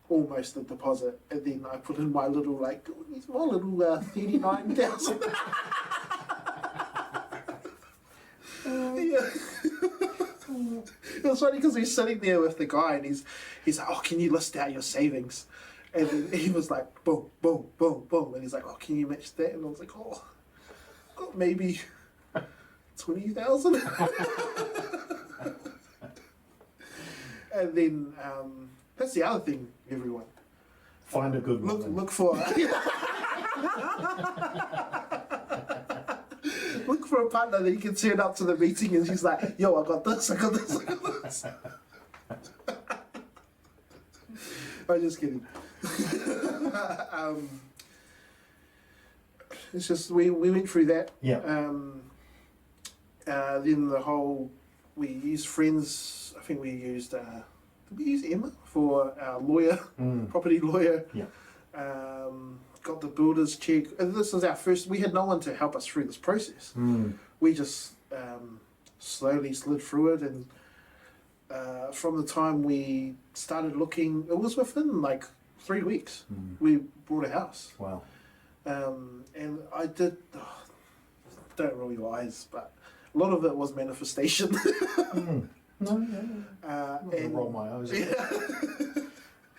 almost a deposit, and then I put in my little 39,000. It was funny because he's sitting there with the guy, and he's like, oh, can you list out your savings? And then he was like, boom, boom, boom, boom. And he's like, oh, can you match that? And I was like, oh, maybe 20,000. And then that's the other thing, everyone. Find a good one. Look for look for a partner that you can turn up to the meeting and she's like, yo, I got this, I got this, I got this. I'm just kidding. It's just we went through that. Yeah. Then the whole we used friends. I think we used. Did we use Emma for our lawyer, property lawyer? Yeah. Got the builder's check. And this was our first. We had no one to help us through this process. We just slowly slid through it, and from the time we started looking, it was within like 3 weeks. We bought a house. Wow. And I did. Don't roll your eyes, but a lot of it was manifestation. No, and roll my eyes. Yeah.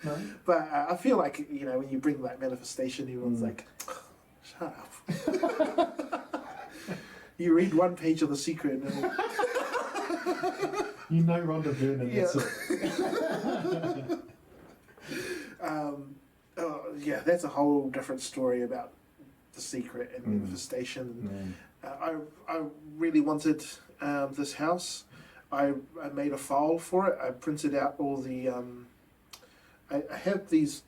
No. But I feel like, you know, when you bring that manifestation, everyone's like, shut up. You read one page of The Secret and it'll... You know Rhonda Byrne, Yeah. that's it. Yeah, that's a whole different story about The Secret and manifestation. I really wanted this house. I made a file for it. I printed out all the... I have these...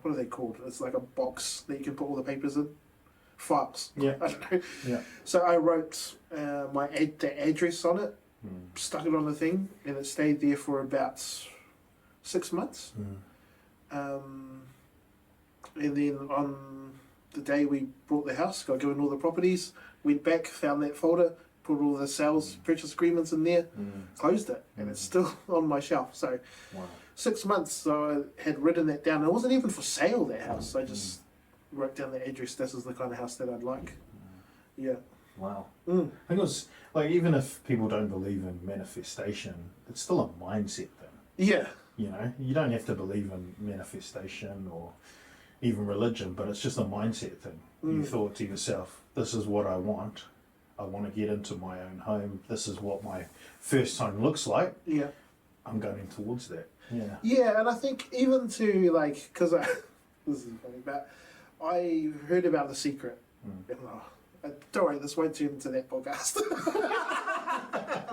What are they called? It's like a box that you can put all the papers in. Files. Yeah. I don't know. Yeah. So I wrote the address on it, stuck it on the thing, and it stayed there for about 6 months. And then on the day we bought the house, got given all the properties, went back, found that folder, put all the sales purchase agreements in there, closed it, and it's still on my shelf. So Wow. 6 months, so I had written that down. It wasn't even for sale, that house. I just wrote down the address. This is the kind of house that I'd like. Yeah. Wow. I think it's like, even if people don't believe in manifestation, it's still a mindset thing. Yeah. You know, you don't have to believe in manifestation or even religion, but it's just a mindset thing. You thought to yourself, this is what I want. I want to get into my own home. This is what my first home looks like. Yeah. I'm going towards that. Yeah. Yeah, and I think even to, like, because this is funny, but I heard about The Secret. And, don't worry, this won't turn into that podcast.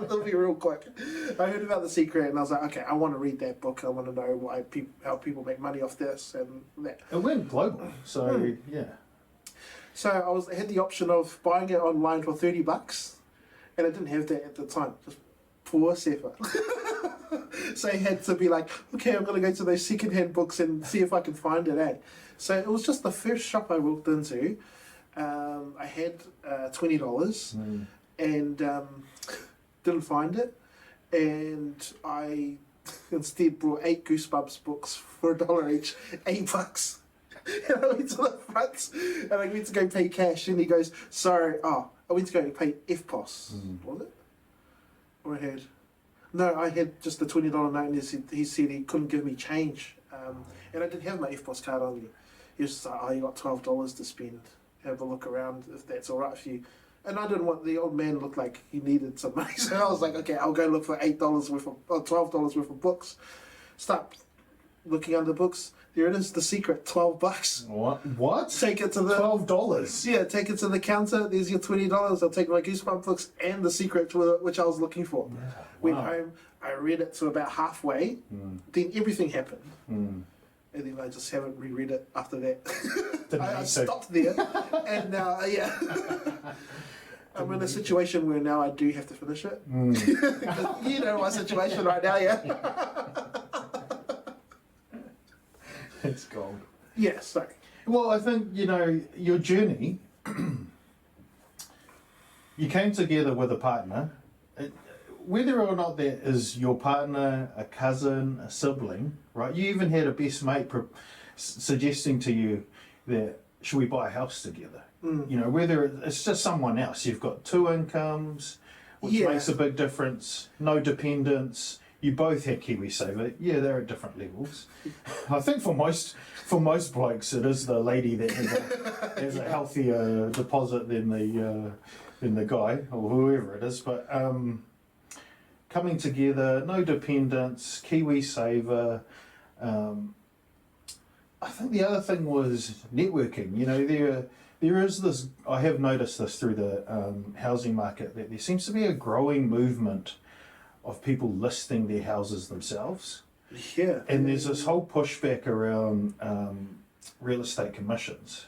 It'll be real quick. I heard about The Secret and I was like, okay, I want to read that book. I want to know why how people make money off this and that. It went global, so yeah. So I had the option of buying it online for $30, and I didn't have that at the time. Just poor Sefa. So I had to be like, okay, I'm going to go to those second-hand books and see if I can find it, eh? So it was just the first shop I walked into. I had $20 and didn't find it. And I instead brought 8 Goosebumps books for $1 each, $8. And I went to the front and I went to go pay cash and he goes, sorry, I went to go pay FPOS, was it? Or I had just the $20 note and he said he couldn't give me change. And I didn't have my FPOS card on me. He was just like, you got $12 to spend. Have a look around if that's all right for you. And I didn't want, the old man looked like he needed some money. So I was like, okay, I'll go look for $8 worth of, or $12 worth of books. Start looking under books. There it is, The Secret, $12. What? Take it to the $12. Yeah, take it to the counter. There's your $20. I'll take my Goosebumps books and The Secret, which I was looking for. Yeah. Went home. I read it to about halfway. Then everything happened, and then I just haven't reread it after that. I stopped there, and now I'm in a situation where now I do have to finish it. You know my situation right now, yeah. It's gold. Yeah, sorry. Well, I think, you know, your journey, you came together with a partner. Whether or not that is your partner, a cousin, a sibling, right? You even had a best mate suggesting to you that, should we buy a house together? You know, whether it's just someone else. You've got 2 incomes, which makes a big difference. No dependents. You both had KiwiSaver. Yeah, they're at different levels. I think for most blokes, it is the lady that has a healthier deposit than the guy or whoever it is. But coming together, no dependents, KiwiSaver. I think the other thing was networking. You know, there is this. I have noticed this through the housing market, that there seems to be a growing movement of people listing their houses themselves. Yeah. And there's this whole pushback around real estate commissions.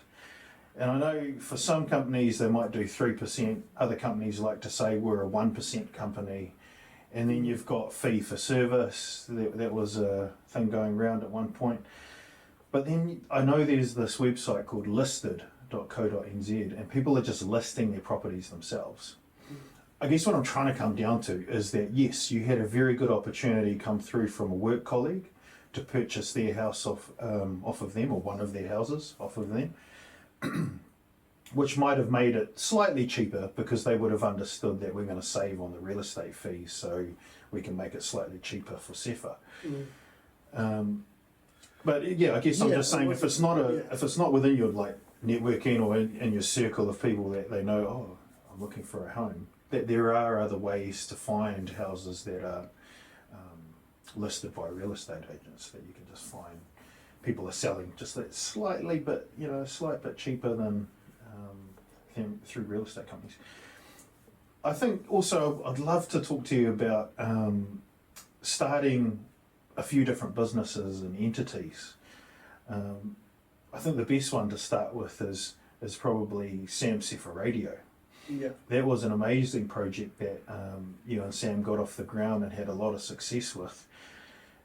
And I know for some companies they might do 3%, other companies like to say we're a 1% company. And then you've got fee for service. That was a thing going around at one point. But then I know there's this website called listed.co.nz, and people are just listing their properties themselves. I guess what I'm trying to come down to is that, yes, you had a very good opportunity come through from a work colleague to purchase their house off of them, or one of their houses off of them, which might have made it slightly cheaper because they would have understood that we're going to save on the real estate fees, so we can make it slightly cheaper for Sefa. But yeah, I guess I'm just saying, if it's not within your like networking or in your circle of people that they know, oh, I'm looking for a home, that there are other ways to find houses that are listed by real estate agents, that you can just find people are selling just that slightly bit, a slight bit cheaper than through real estate companies. I think also I'd love to talk to you about starting a few different businesses and entities. I think the best one to start with is probably SamSefa Radio. Yeah. That was an amazing project that you and Sam got off the ground and had a lot of success with.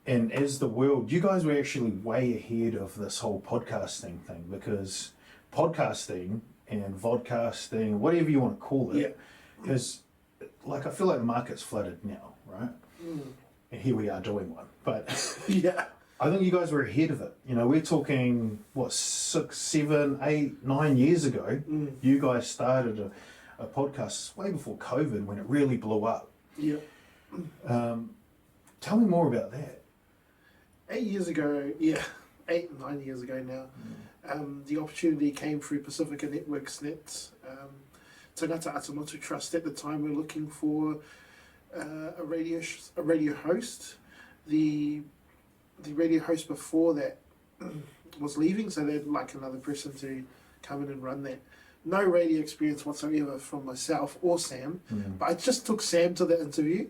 And as the world, you guys were actually way ahead of this whole podcasting thing, because podcasting and vodcasting, whatever you want to call it, is like, I feel like the market's flooded now, right? And here we are doing one. But I think you guys were ahead of it. We're talking, 6, 7, 8, 9 years ago, you guys started a podcast way before COVID, when it really blew up. Tell me more about that. 8 years ago, 8, 9 years ago now, the opportunity came through Pacifica Networks Net. Tangata Atamotu Trust at the time were looking for a radio host. The radio host before that was leaving, so they'd like another person to come in and run that. No radio experience whatsoever from myself or Sam, but I just took Sam to the interview.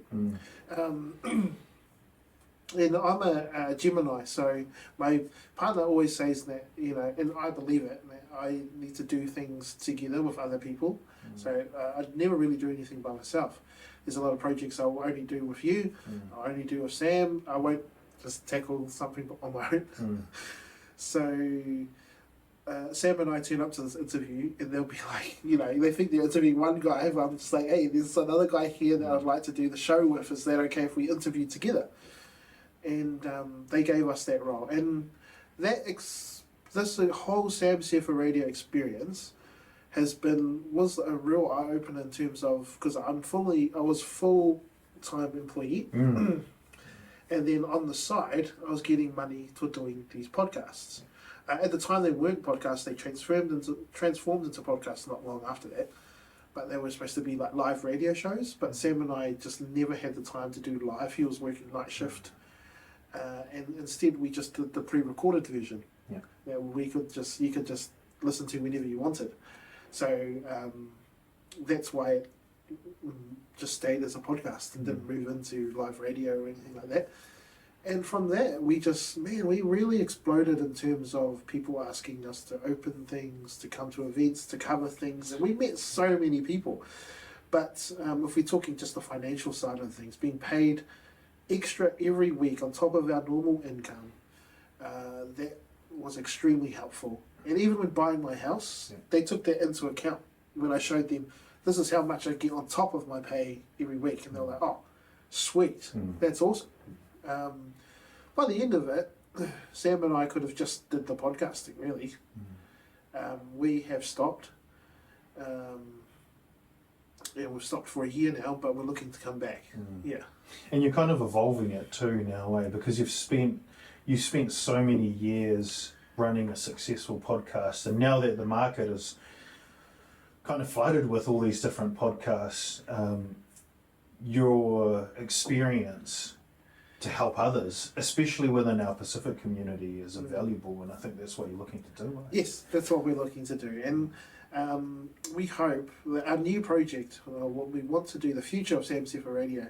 And I'm a Gemini, so my partner always says that, and I believe it, that I need to do things together with other people. So I'd never really do anything by myself. There's a lot of projects I will only do with you, I only do with Sam. I won't just tackle something on my own. So Sam and I turn up to this interview, and they'll be like, they think they're interviewing one guy, but I'm just like, hey, there's another guy here that I'd like to do the show with. Is that okay if we interview together? And they gave us that role, and this whole SamSefa Radio experience was a real eye opener in terms of, because I was full-time employee, and then on the side I was getting money for doing these podcasts. At the time they weren't podcasts; they transformed into podcasts not long after that. But they were supposed to be like live radio shows. But Sam and I just never had the time to do live. He was working night shift. And instead we just did the pre-recorded version that you could just listen to whenever you wanted. So that's why it just stayed as a podcast and didn't move into live radio or anything like that. And from there we really exploded in terms of people asking us to open things, to come to events, to cover things, and we met so many people. But if we're talking just the financial side of things, being paid extra every week on top of our normal income, that was extremely helpful. And even when buying my house, they took that into account when I showed them, this is how much I get on top of my pay every week. And they were like, oh, sweet, that's awesome. By the end of it, Sam and I could have just did the podcasting, really. We have stopped. We've stopped for a year now, but we're looking to come back. And you're kind of evolving it too now, because you've spent so many years running a successful podcast, and now that the market is kind of flooded with all these different podcasts, your experience to help others, especially within our Pacific community, is invaluable, and I think that's what you're looking to do. Right? Yes, that's what we're looking to do, and we hope that our new project, what we want to do, the future of SamSefa Radio,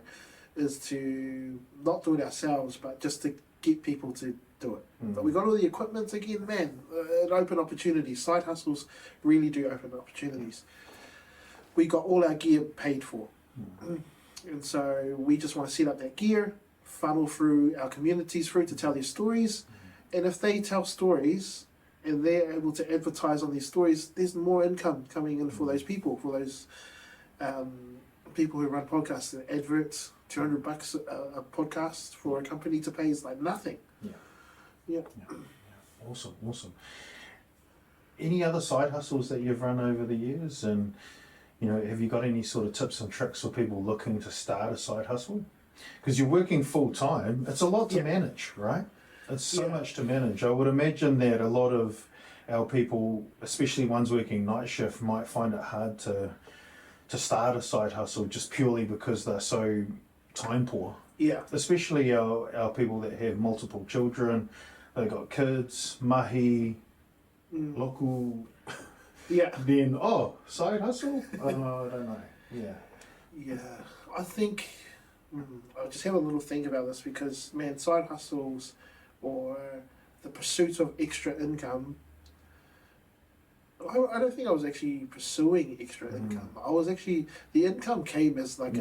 is to not do it ourselves, but just to get people to do it. But we got all the equipment again, man. It opened opportunities. Side hustles really do open opportunities. We got all our gear paid for. And so we just want to set up that gear, funnel through our communities through to tell their stories. And if they tell stories and they're able to advertise on these stories, there's more income coming in for those people, for those people who run podcasts and adverts. $200 a podcast for a company to pay is like nothing. Yeah. Awesome. Any other side hustles that you've run over the years, and have you got any sort of tips and tricks for people looking to start a side hustle? Because you're working full time, it's a lot to manage, right? It's so much to manage. I would imagine that a lot of our people, especially ones working night shift, might find it hard to start a side hustle just purely because they're so time poor. Yeah. Especially our people that have multiple children, they've got kids, mahi, local. Yeah. Then, side hustle? I don't know. Yeah. I think I'll just have a little think about this because, man, side hustles or the pursuit of extra income, I don't think I was actually pursuing extra income. I was actually, the income came as like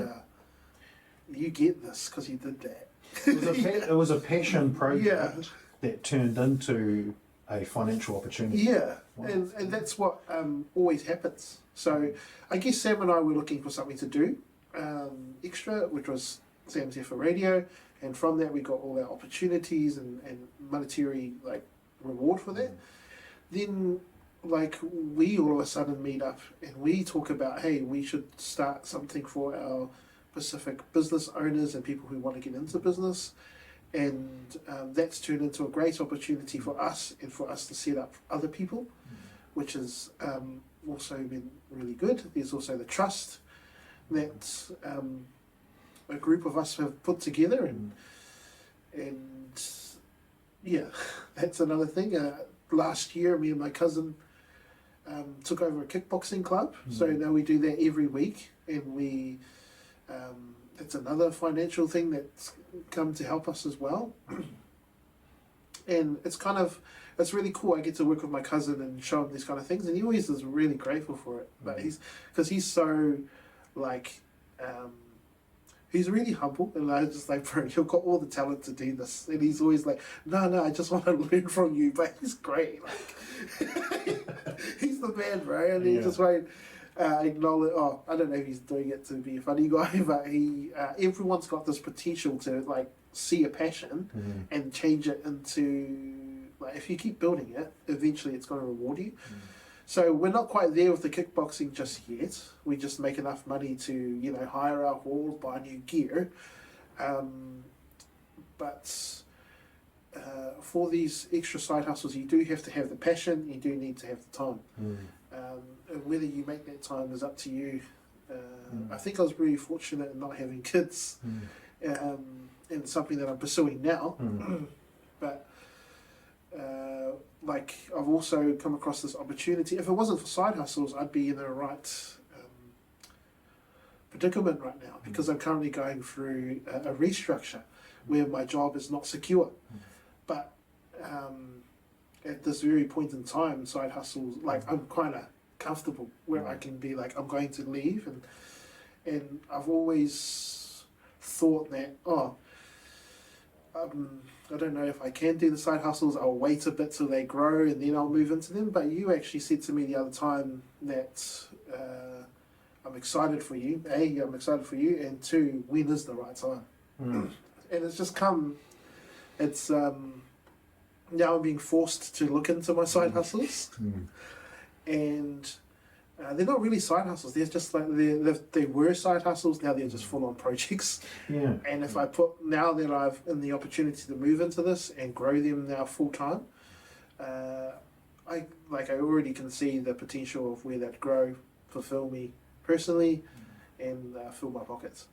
you get this because you did that. It was a passion project that turned into a financial opportunity. Yeah, Wow. and that's what always happens. So I guess Sam and I were looking for something to do extra, which was SamSefa Radio, and from that we got all our opportunities and monetary reward for that. Then we all of a sudden meet up and we talk about, hey, we should start something for our Pacific business owners and people who want to get into business. And that's turned into a great opportunity for us and for us to set up other people, which has also been really good. There's also the trust that a group of us have put together, and that's another thing. Last year, me and my cousin took over a kickboxing club, so now we do that every week, and we that's another financial thing that's come to help us as well. And it's really cool. I get to work with my cousin and show him these kind of things, and he always is really grateful for it. But he's so he's really humble, and I was just like, bro, you've got all the talent to do this. And he's always like, no, I just want to learn from you. But he's great. He's the man, bro. And he just won't acknowledge. Oh, I don't know if he's doing it to be a funny guy, but he everyone's got this potential to see a passion and change it into if you keep building it, eventually it's going to reward you. So we're not quite there with the kickboxing just yet. We just make enough money to hire our hall, buy new gear, but for these extra side hustles, you do have to have the passion. You do need to have the time. And whether you make that time is up to you. I think I was really fortunate in not having kids, and something that I'm pursuing now. But I've also come across this opportunity. If it wasn't for side hustles, I'd be in the right predicament right now, because I'm currently going through a restructure where my job is not secure. But at this very point in time, side hustles, I'm kind of comfortable where I can be I'm going to leave, and I've always thought that I don't know if I can do the side hustles. I'll wait a bit till they grow and then I'll move into them. But you actually said to me the other time that I'm excited for you. A, I'm excited for you, and two, when is the right time? And it's just come. It's now I'm being forced to look into my side hustles, and they're not really side hustles. They're just they were side hustles. Now they're just full on projects. And if I now that I've in the opportunity to move into this and grow them now full time, I already can see the potential of where that grow, fulfill me personally, and fill my pockets.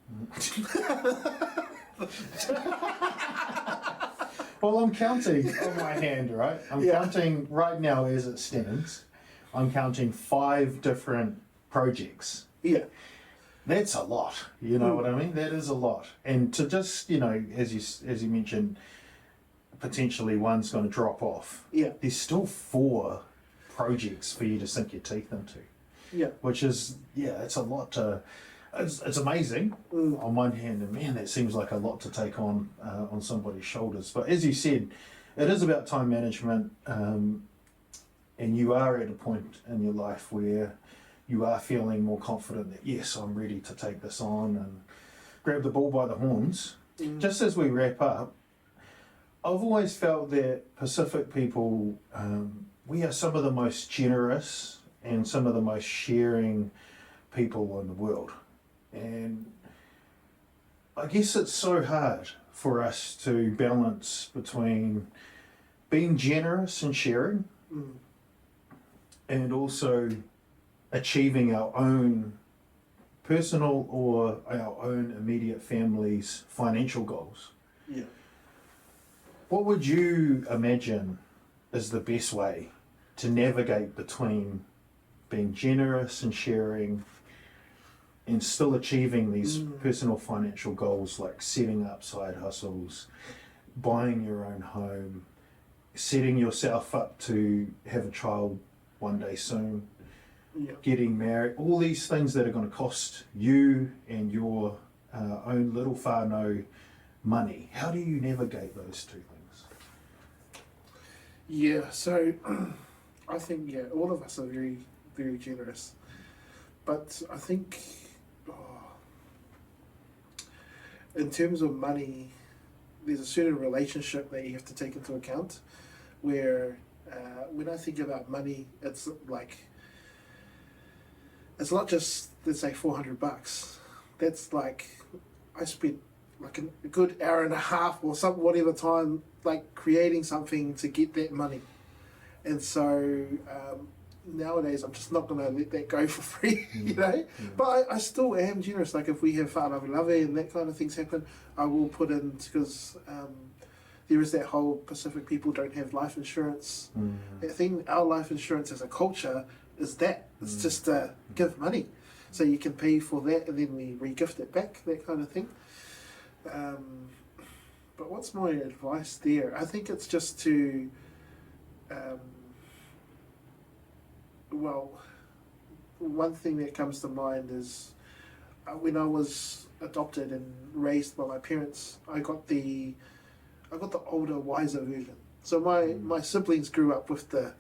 Well, I'm counting on my hand, right? I'm counting right now as it stands. I'm counting 5 different projects. Yeah. That's a lot. You know what I mean? That is a lot. And to just, as you mentioned, potentially one's going to drop off. Yeah. There's still 4 projects for you to sink your teeth into. Yeah. Which is, it's a lot to it's amazing on one hand, and man, that seems like a lot to take on somebody's shoulders. But as you said, it is about time management, and you are at a point in your life where you are feeling more confident that yes, I'm ready to take this on and grab the bull by the horns. Just as we wrap up, I've always felt that Pacific people, we are some of the most generous and some of the most sharing people in the world. And I guess it's so hard for us to balance between being generous and sharing and also achieving our own personal or our own immediate family's financial goals. Yeah. What would you imagine is the best way to navigate between being generous and sharing and still achieving these personal financial goals, like setting up side hustles, buying your own home, setting yourself up to have a child one day soon, getting married, all these things that are going to cost you and your own little whānau money? How do you navigate those two things? Yeah, so I think, all of us are very, very generous. But I think, in terms of money, there's a certain relationship that you have to take into account where when I think about money, it's like, it's not just, let's say, $400. That's like, I spent like a good hour and a half or some whatever time like creating something to get that money. And so nowadays I'm just not going to let that go for free, you know. But I still am generous. Like if we have whānau and that kind of things happen, I will put in, because there is that whole Pacific people don't have life insurance. That thing, our life insurance as a culture is that. It's just give money. So you can pay for that and then we re-gift it back, that kind of thing. But what's my advice there? I think it's just to, well, one thing that comes to mind is when I was adopted and raised by my parents, I got the older, wiser version. So my siblings grew up with the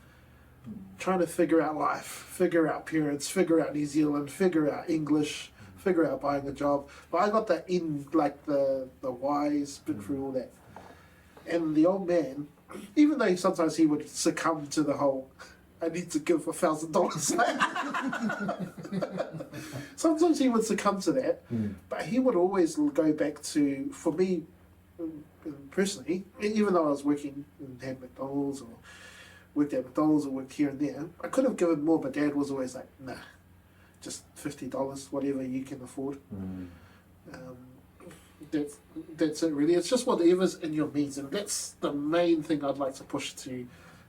trying to figure out life, figure out parents, figure out New Zealand, figure out English, figure out buying a job. But I got that in, like the wise bit through all that. And the old man, even though sometimes he would succumb to the whole, I need to give $1,000. Sometimes he would succumb to that, but he would always go back to, for me personally, even though I was working and had McDonald's or worked at McDonald's or worked here and there, I could have given more, but Dad was always like, nah, just $50, whatever you can afford. That's it really. It's just whatever's in your means, and that's the main thing I'd like to push to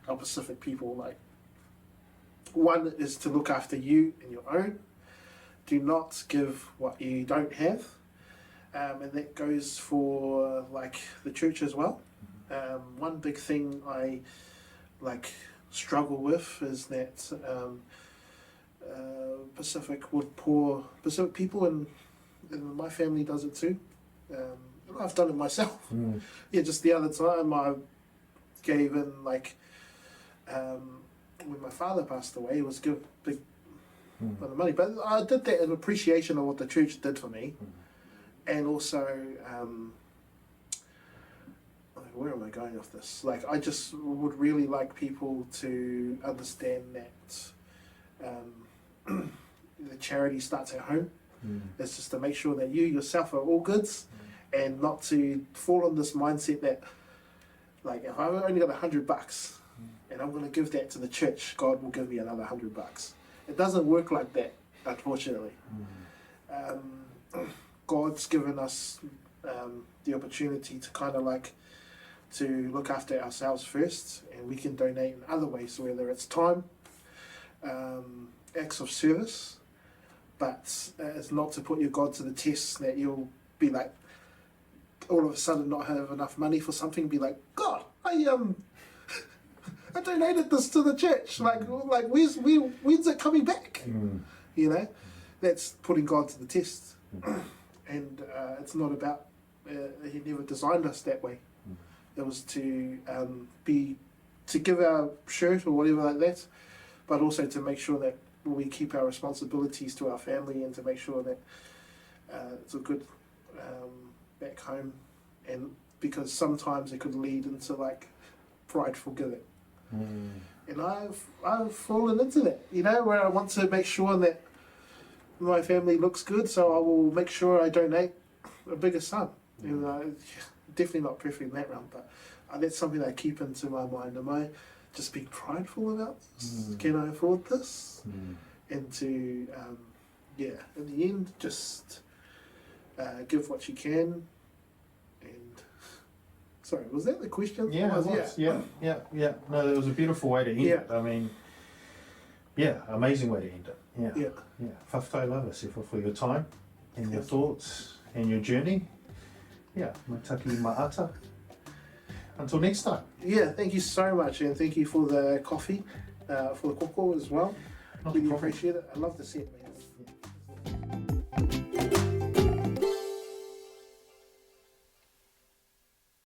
our Pacific people. Like, one is to look after you and your own. Do not give what you don't have, and that goes for like the church as well. One big thing I struggle with is that Pacific people, and my family does it too. I've done it myself. Yeah, just the other time I gave in when my father passed away, it was give big amount of money, but I did that in appreciation of what the church did for me, and also where am I going with this? Like, I just would really like people to understand that the charity starts at home. It's just to make sure that you yourself are all goods, and not to fall on this mindset that, like, if I've only got $100 and I'm going to give that to the church, God will give me another $100. It doesn't work like that, unfortunately. God's given us the opportunity to kind of like to look after ourselves first, and we can donate in other ways, whether it's time, acts of service, but it's not to put your God to the test that you'll be like all of a sudden not have enough money for something, be like, God, I donated this to the church, like when's it coming back? You know, that's putting God to the test. And it's not about, he never designed us that way. It was to to give our shirt or whatever like that, but also to make sure that we keep our responsibilities to our family and to make sure that it's a good back home. And because sometimes it could lead into like prideful giving. And I've fallen into that, you know, where I want to make sure that my family looks good, so I will make sure I donate a bigger sum. And definitely not perfect in that realm, but that's something I keep into my mind. Am I just being prideful about this? Can I afford this? And to, in the end, just give what you can. And sorry, was that the question? Yeah, it was. Yeah. No, it was a beautiful way to end it. I mean, amazing way to end it. Yeah. Whawhai lava, Sefa, for your time and your thoughts and your journey. Yeah, mataki ma'ata. Until next time. Yeah, thank you so much, and thank you for the coffee, for the koko as well. Really appreciate it. I love the set, man.